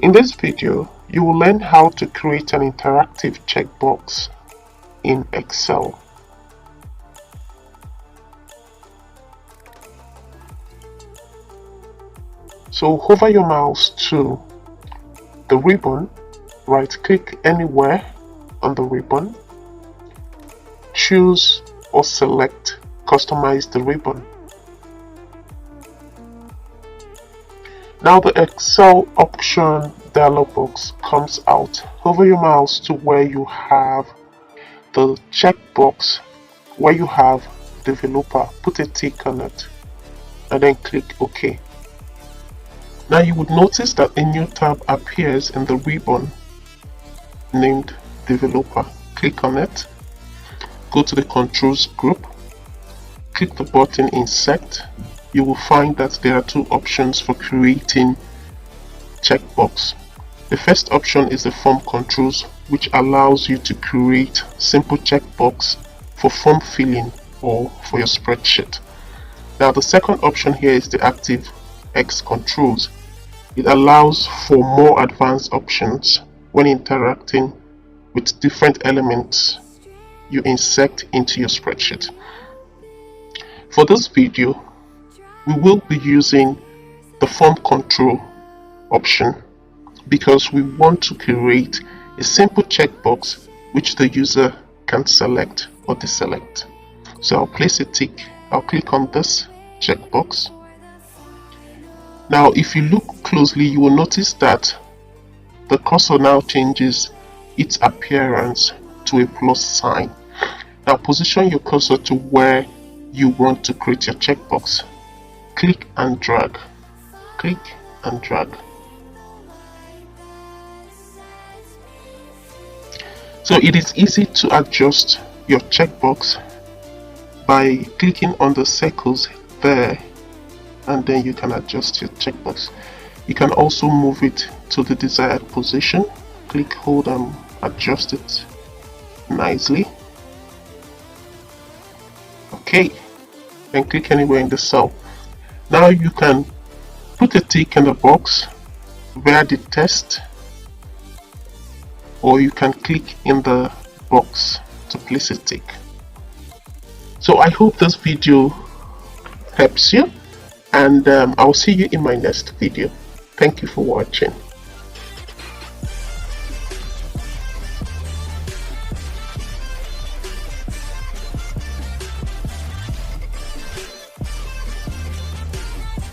In this video, you will learn how to create an interactive checkbox in Excel. So hover your mouse to the ribbon, right-click anywhere on the ribbon, choose or select Customize the ribbon. Now the Excel option dialog box comes out. Hover your mouse to where you have the checkbox, where you have developer, put a tick on it and then click OK. Now you would notice that a new tab appears in the ribbon named developer. Click on it, go to the controls group, click the button insert. You will find that there are two options for creating checkbox. The first option is the form controls, which allows you to create simple checkbox for form filling or for your spreadsheet. Now the second option here is the ActiveX controls. It allows for more advanced options when interacting with different elements you insert into your spreadsheet. For this video, we will be using the form control option because we want to create a simple checkbox which the user can select or deselect. So I'll place a tick. I'll click on this checkbox. Now if you look closely, you will notice that the cursor now changes its appearance to a plus sign. Now position your cursor to where you want to create your checkbox. Click and drag, click and drag. So it is easy to adjust your checkbox by clicking on the circles there, and then you can adjust your checkbox. You can also move it to the desired position. Click, hold and adjust it nicely. Okay, then click anywhere in the cell. Now you can put a tick in the box via the test, or you can click in the box to place a tick. So I hope this video helps you, and I'll see you in my next video. Thank you for watching.